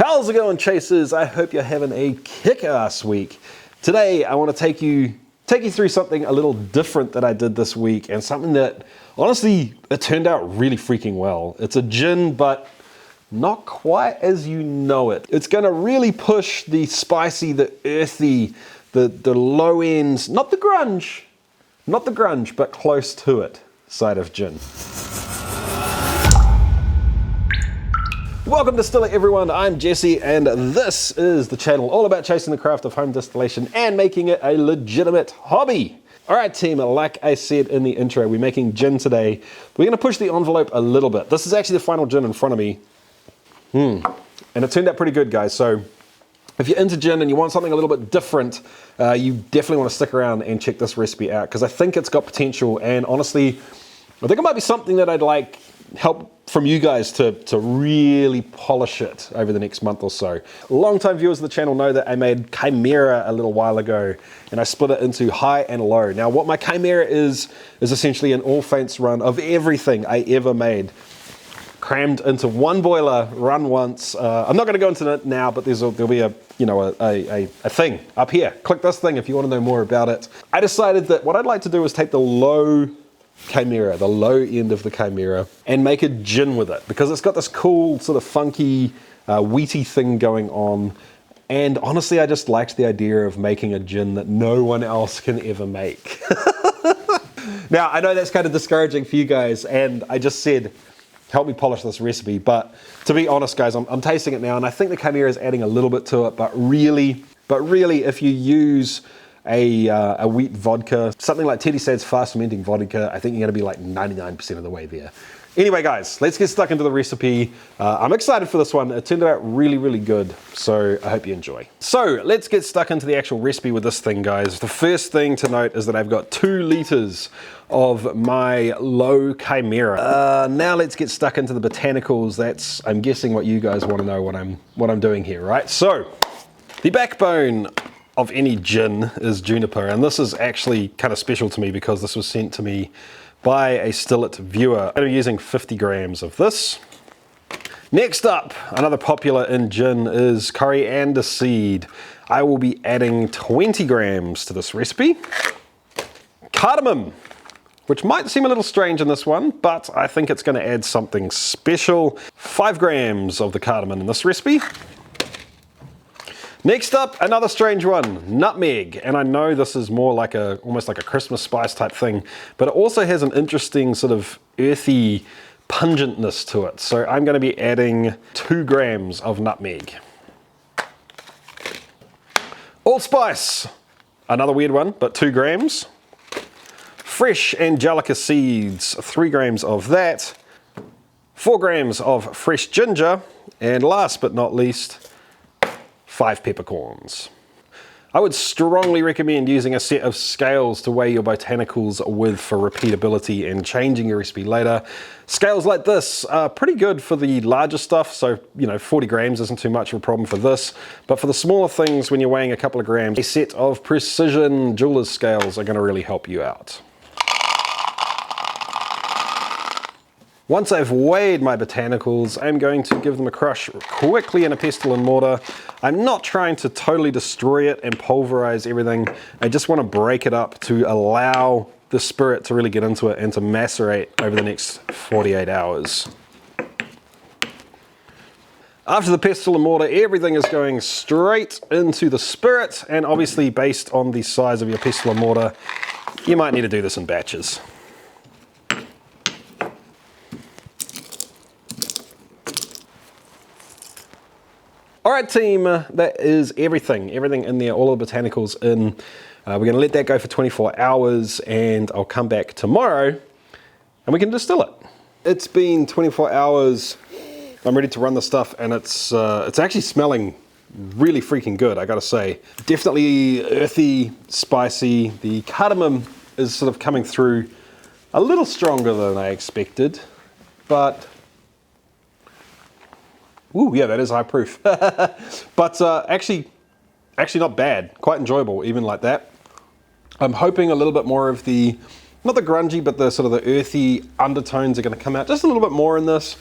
How's it going, chasers? I hope you're having a kick-ass week. Today, I want to take you through something a little different that I did this week, and something that, honestly, it turned out really freaking well. It's a gin, but not quite as you know it. It's gonna really push the spicy, the earthy, the low ends, not the grunge, but close to it side of gin. Welcome to Distillate, everyone. I'm Jesse, and this is the channel all about chasing the craft of home distillation and making it a legitimate hobby. All right, team, like I said in the intro, we're making gin today. We're gonna push the envelope a little bit. This is actually the final gin in front of me. And it turned out pretty good, guys. So if you're into gin and you want something a little bit different, you definitely want to stick around and check this recipe out, because I think it's got potential, and honestly, I think it might be something that I'd like help from you guys to really polish it over the next month or so. Long-time viewers of the channel know that I made Chimera a little while ago, and I split it into high and low. Now, what my Chimera is essentially an all feints run of everything I ever made, crammed into one boiler, run once. I'm not going to go into it now, but there'll be a thing up here. Click this thing if you want to know more about it. I decided that what I'd like to do is take the low Chimera, the low end of the Chimera, and make a gin with it, because it's got this cool sort of funky wheaty thing going on. And honestly, I just liked the idea of making a gin that no one else can ever make. Now, I know that's kind of discouraging for you guys, and I just said, help me polish this recipe. But to be honest, guys, I'm tasting it now, and I think the Chimera is adding a little bit to it. But really, if you use a wheat vodka, something like Teddy Sad's fast fermenting vodka, I think you're gonna be like 99% of the way there. Anyway, guys, let's get stuck into the recipe. I'm excited for this one. It turned out really, really good, so I hope you enjoy. So let's get stuck into the actual recipe with this thing, guys. The first thing to note is that I've got 2 liters of my low Chimera. Now let's get stuck into the botanicals. That's, I'm guessing, what you guys want to know what I'm doing here, right? So the backbone of any gin is juniper, and this is actually kind of special to me because this was sent to me by a Stillet viewer. I'm using 50 grams of this. Next up, another popular in gin is coriander seed. I will be adding 20 grams to this recipe. Cardamom, which might seem a little strange in this one, but I think it's going to add something special. 5 grams of the cardamom in this recipe. Next up, another strange one, nutmeg. And I know this is more like almost like a Christmas spice type thing, but it also has an interesting sort of earthy pungentness to it. So I'm going to be adding 2 grams of nutmeg. Allspice, another weird one, but 2 grams. Fresh Angelica seeds, 3 grams of that. 4 grams of fresh ginger. And last but not least, 5 peppercorns. I would strongly recommend using a set of scales to weigh your botanicals with for repeatability and changing your recipe later. Scales like this are pretty good for the larger stuff, so 40 grams isn't too much of a problem for this, but for the smaller things, when you're weighing a couple of grams, a set of precision jeweler's scales are going to really help you out. Once I've weighed my botanicals, I'm going to give them a crush quickly in a pestle and mortar. I'm not trying to totally destroy it and pulverize everything. I just want to break it up to allow the spirit to really get into it and to macerate over the next 48 hours. After the pestle and mortar, everything is going straight into the spirit, and obviously based on the size of your pestle and mortar, you might need to do this in batches. All right, team, that is everything in there, all of the botanicals in. We're going to let that go for 24 hours, and I'll come back tomorrow and we can distill it. It's been 24 hours. I'm ready to run the stuff, and it's actually smelling really freaking good, I gotta say. Definitely earthy, spicy. The cardamom is sort of coming through a little stronger than I expected, but ooh, yeah, that is high proof. But actually not bad. Quite enjoyable, even like that. I'm hoping a little bit more of the, not the grungy, but the sort of the earthy undertones are going to come out just a little bit more in this.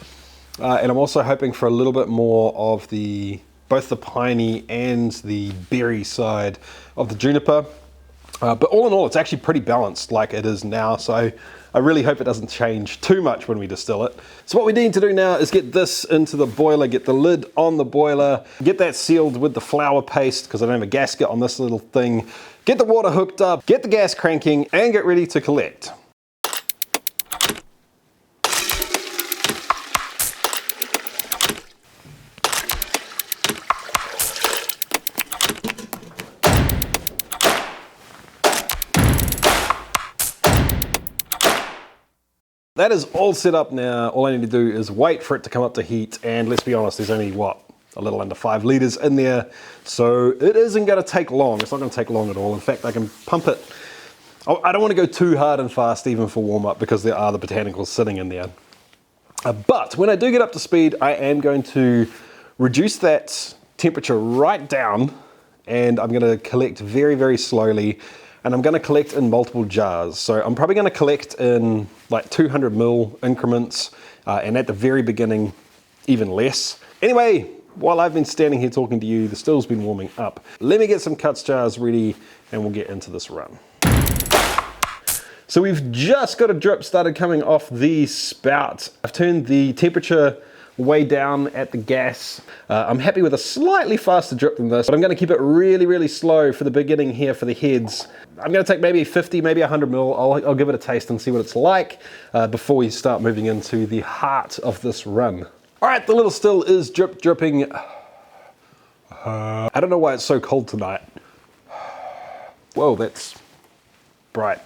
And I'm also hoping for a little bit more of the both the piney and the berry side of the juniper. But all in all, it's actually pretty balanced like it is now. So I really hope it doesn't change too much when we distill it. So what we need to do now is get this into the boiler, get the lid on the boiler, get that sealed with the flour paste because I don't have a gasket on this little thing. Get the water hooked up, get the gas cranking, and get ready to collect. That is all set up now. All I need to do is wait for it to come up to heat, and let's be honest, there's only what, a little under 5 litres in there, so it isn't going to take long. It's not going to take long at all. In fact, I can pump it. I don't want to go too hard and fast even for warm-up because there are the botanicals sitting in there. But when I do get up to speed, I am going to reduce that temperature right down, and I'm going to collect very, very slowly. And I'm going to collect in multiple jars. So I'm probably going to collect in like 200 ml increments, and at the very beginning, even less. Anyway, while I've been standing here talking to you, the still's been warming up. Let me get some cuts jars ready, and we'll get into this run. So we've just got a drip started coming off the spout. I've turned the temperature way down at the gas. I'm happy with a slightly faster drip than this, but I'm going to keep it really, really slow for the beginning here for the heads. I'm going to take maybe 50, maybe 100 ml. I'll give it a taste and see what it's like before we start moving into the heart of this run. All right, the little still is dripping. I don't know why it's so cold tonight. Whoa, that's bright.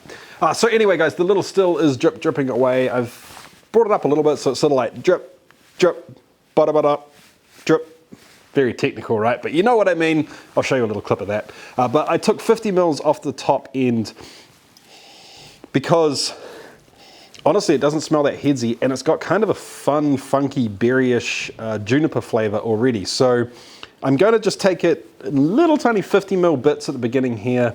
So anyway, guys, the little still is dripping away. I've brought it up a little bit, so it's sort of like drip, drip, bada, drip. Very technical, right? But you know what I mean. I'll show you a little clip of that. But I took 50 mils off the top end because honestly, it doesn't smell that headsy, and it's got kind of a fun, funky, berryish juniper flavor already. So I'm going to just take it in little tiny 50 mil bits at the beginning here.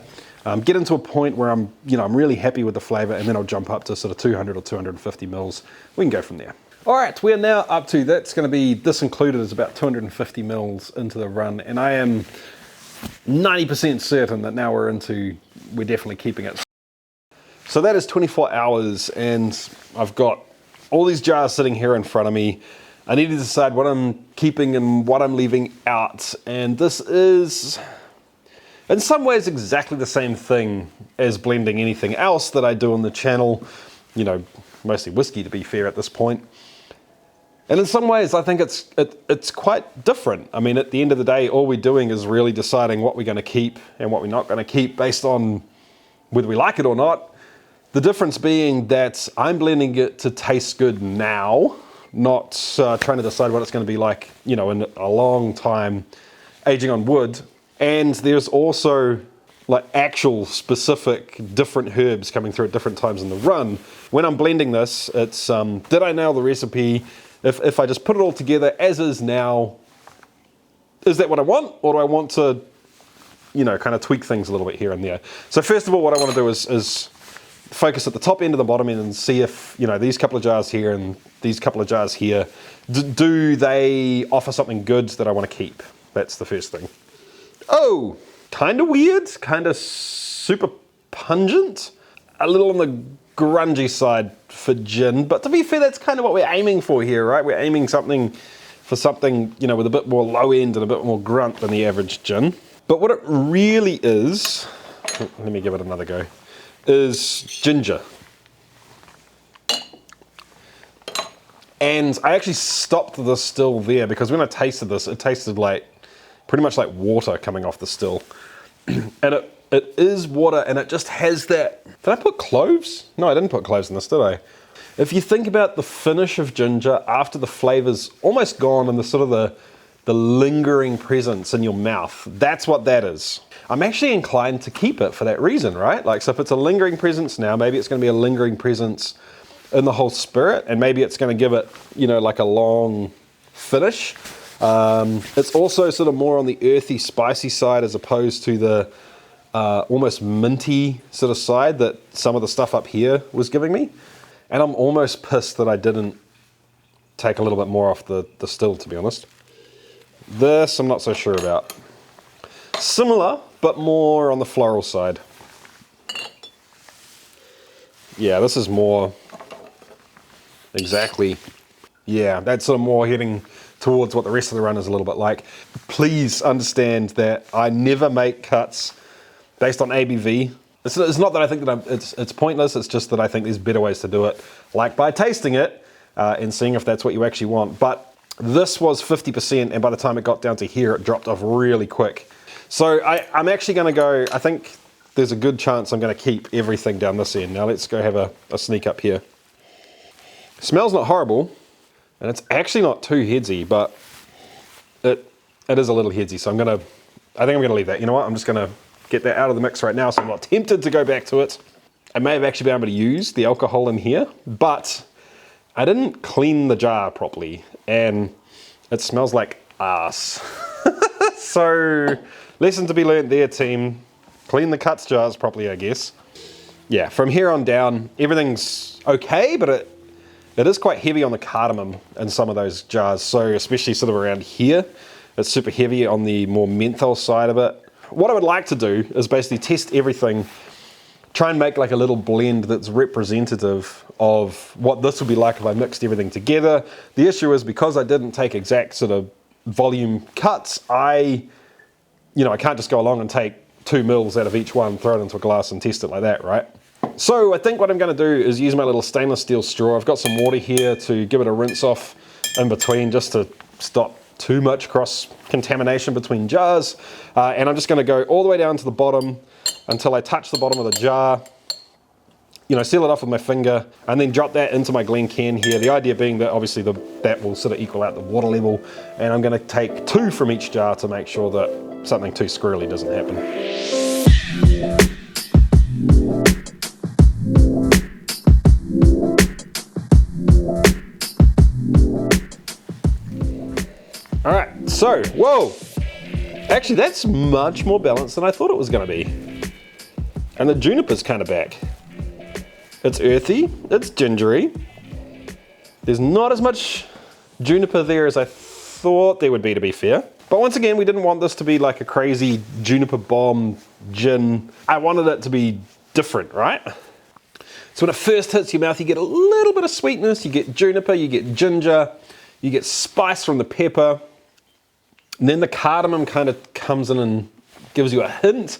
Get into a point where I'm really happy with the flavor, and then I'll jump up to sort of 200 or 250 mils. We can go from there. All right, we're now up to, that's going to be, this included is about 250 mils into the run, and I am 90% certain that now we're definitely keeping it. So that is 24 hours, and I've got all these jars sitting here in front of me. I need to decide what I'm keeping and what I'm leaving out, and this is, in some ways, exactly the same thing as blending anything else that I do on the channel, mostly whiskey to be fair at this point. And in some ways, I think it's quite different. I mean, at the end of the day, all we're doing is really deciding what we're going to keep and what we're not going to keep based on whether we like it or not. The difference being that I'm blending it to taste good now, not trying to decide what it's going to be like, in a long time aging on wood. And there's also like actual specific different herbs coming through at different times in the run. When I'm blending this, it's did I nail the recipe? If I just put it all together as is now, is that what I want? Or do I want to, kind of tweak things a little bit here and there? So first of all, what I want to do is focus at the top end and the bottom end and see if, these couple of jars here and these couple of jars here, do they offer something good that I want to keep? That's the first thing. Oh, kind of weird, kind of super pungent, a little on the grungy side for gin, but to be fair, that's kind of what we're aiming for here, right? We're aiming for something, with a bit more low end and a bit more grunt than the average gin. But what it really is, let me give it another go, is ginger. And I actually stopped the still there because when I tasted this, it tasted like pretty much like water coming off the still. And it is water, and it just has that. Did I put cloves? No, I didn't put cloves in this, did I? If you think about the finish of ginger after the flavor's almost gone and the sort of the lingering presence in your mouth, that's what that is. I'm actually inclined to keep it for that reason, right? Like, so if it's a lingering presence now, maybe it's going to be a lingering presence in the whole spirit, and maybe it's going to give it, like a long finish. It's also sort of more on the earthy, spicy side as opposed to the almost minty sort of side that some of the stuff up here was giving me. And I'm almost pissed that I didn't take a little bit more off the still, to be honest. This I'm not so sure about. Similar, but more on the floral side. Yeah, this is more exactly. Yeah, that's sort of more heading towards what the rest of the run is a little bit like. Please understand that I never make cuts based on ABV. It's not that I think that it's pointless, it's just that I think there's better ways to do it, like by tasting it and seeing if that's what you actually want. But this was 50%, and by the time it got down to here, it dropped off really quick. So I'm actually gonna go, I think there's a good chance I'm gonna keep everything down this end. Now let's go have a sneak up here. It smells not horrible, and it's actually not too headsy, but it is a little headsy, so I think I'm gonna leave that. You know what, I'm just gonna get that out of the mix right now, so I'm not tempted to go back to it. I may have actually been able to use the alcohol in here, but I didn't clean the jar properly, and it smells like ass. So, lesson to be learned there, team. Clean the cuts jars properly, I guess. Yeah, from here on down, everything's okay, but it is quite heavy on the cardamom in some of those jars, so especially sort of around here, it's super heavy on the more menthol side of it. What I would like to do is basically test everything, try and make like a little blend that's representative of what this would be like if I mixed everything together. The issue is because I didn't take exact sort of volume cuts, I can't just go along and take 2 mils out of each one, throw it into a glass and test it like that, right? So I think what I'm going to do is use my little stainless steel straw. I've got some water here to give it a rinse off in between, just to stop too much cross contamination between jars. And I'm just going to go all the way down to the bottom until I touch the bottom of the jar. Seal it off with my finger and then drop that into my Glen can here. The idea being that obviously that will sort of equal out the water level, and I'm going to take 2 from each jar to make sure that something too squirrely doesn't happen. All right, so, whoa! Actually, that's much more balanced than I thought it was going to be. And the juniper's kind of back. It's earthy, it's gingery. There's not as much juniper there as I thought there would be, to be fair. But once again, we didn't want this to be like a crazy juniper bomb gin. I wanted it to be different, right? So when it first hits your mouth, you get a little bit of sweetness, you get juniper, you get ginger, you get spice from the pepper. And then the cardamom kind of comes in and gives you a hint.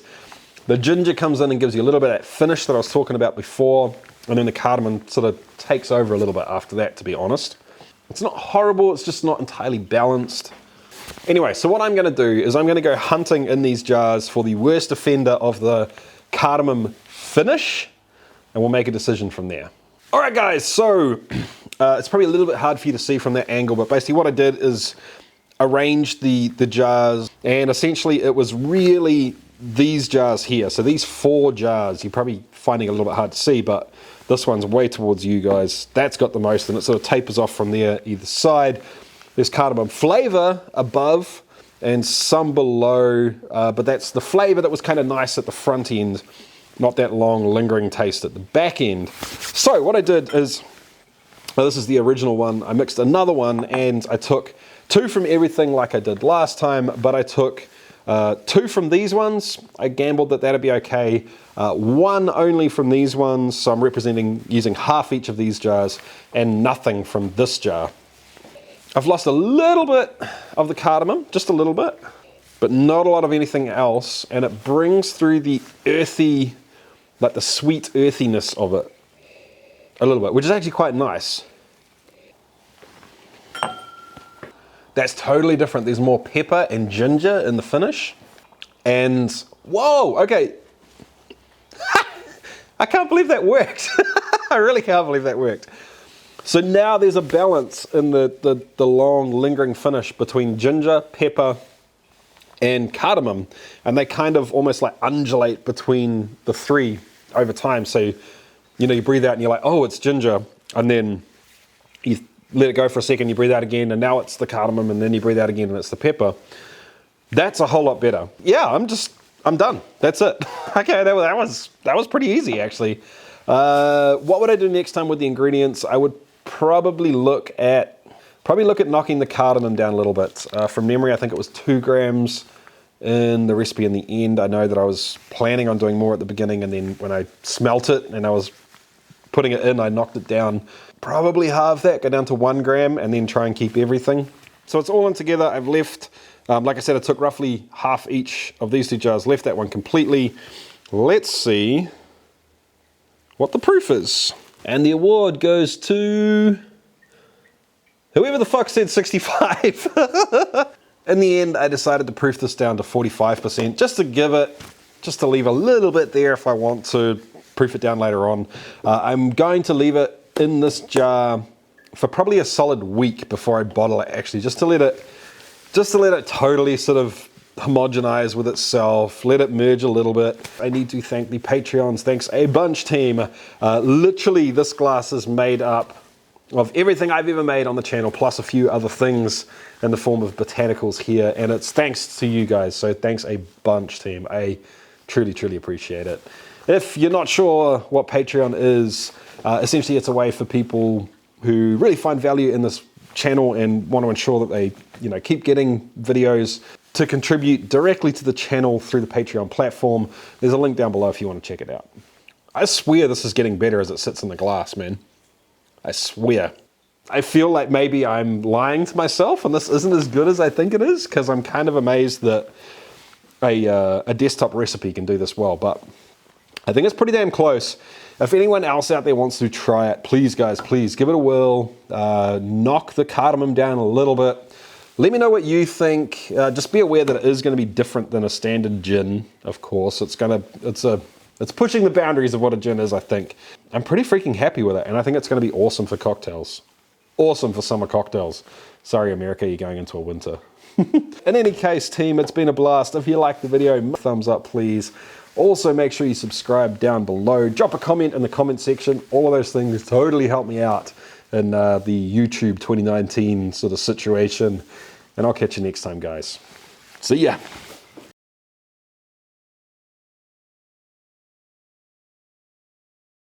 The ginger comes in and gives you a little bit of that finish that I was talking about before. And then the cardamom sort of takes over a little bit after that, to be honest. It's not horrible, it's just not entirely balanced. Anyway, so what I'm going to do is I'm going to go hunting in these jars for the worst offender of the cardamom finish, and we'll make a decision from there. All right, guys, so it's probably a little bit hard for you to see from that angle, but basically what I did is arrange the jars, and essentially it was really these jars here. So these 4 jars, you're probably finding it a little bit hard to see, but this one's way towards you guys. That's got the most, and it sort of tapers off from there either side. There's cardamom flavor above and some below, but that's the flavor that was kind of nice at the front end, not that long lingering taste at the back end. So what I did is, well, this is the original one, I mixed another one and I took 2 from everything like I did last time, but I took 2 from these ones. I gambled that that'd be okay. 1 only from these ones, so I'm using half each of these jars, and nothing from this jar. I've lost a little bit of the cardamom, just a little bit, but not a lot of anything else, and it brings through the earthy, like the sweet earthiness of it a little bit, which is actually quite nice. That's totally different. There's more pepper and ginger in the finish. And whoa, okay. I can't believe that worked. I really can't believe that worked. So now there's a balance in the long lingering finish between ginger, pepper, and cardamom. And they kind of almost like undulate between the 3 over time. So, you breathe out and you're like, oh, it's ginger. And then you let it go for a second, you breathe out again, and now it's the cardamom, and then you breathe out again and it's the pepper. That's a whole lot better. Yeah, I'm done. That's it. Okay, that was pretty easy actually. What would I do next time with the ingredients? I would probably look at Probably look at knocking the cardamom down a little bit. From memory, I think it was 2 grams in the recipe in the end. I know that I was planning on doing more at the beginning, and then when I smelt it and I was putting it in, I knocked it down. Probably halve that, go down to 1 gram, and then try and keep everything. So it's all in together. I've left, like I said, I took roughly half each of these 2 jars, left that one completely. Let's see what the proof is. And the award goes to whoever the fuck said 65. In the end, I decided to proof this down to 45%, just to leave a little bit there if I want to proof it down later on. I'm going to leave it in this jar for probably a solid week before I bottle it, actually, just to let it totally sort of homogenize with itself, let it merge a little bit. I need to thank the Patreons. Thanks a bunch, team. Literally, this glass is made up of everything I've ever made on the channel, plus a few other things in the form of botanicals here, and it's thanks to you guys, so thanks a bunch, team. I truly, truly appreciate it. If you're not sure what Patreon is, essentially it's a way for people who really find value in this channel and want to ensure that they, keep getting videos to contribute directly to the channel through the Patreon platform. There's a link down below if you want to check it out. I swear this is getting better as it sits in the glass, man. I swear. I feel like maybe I'm lying to myself and this isn't as good as I think it is, because I'm kind of amazed that a desktop recipe can do this well, but I think it's pretty damn close. If anyone else out there wants to try it, please guys, please give it a whirl. Knock the cardamom down a little bit. Let me know what you think. Just be aware that it is going to be different than a standard gin, of course. It's pushing the boundaries of what a gin is, I think. I'm pretty freaking happy with it, and I think it's going to be awesome for cocktails. Awesome for summer cocktails. Sorry, America, you're going into a winter. In any case, team, it's been a blast. If you liked the video, thumbs up, please. Also, make sure you subscribe down below. Drop a comment in the comment section. All of those things totally help me out in the YouTube 2019 sort of situation. And I'll catch you next time, guys. See ya.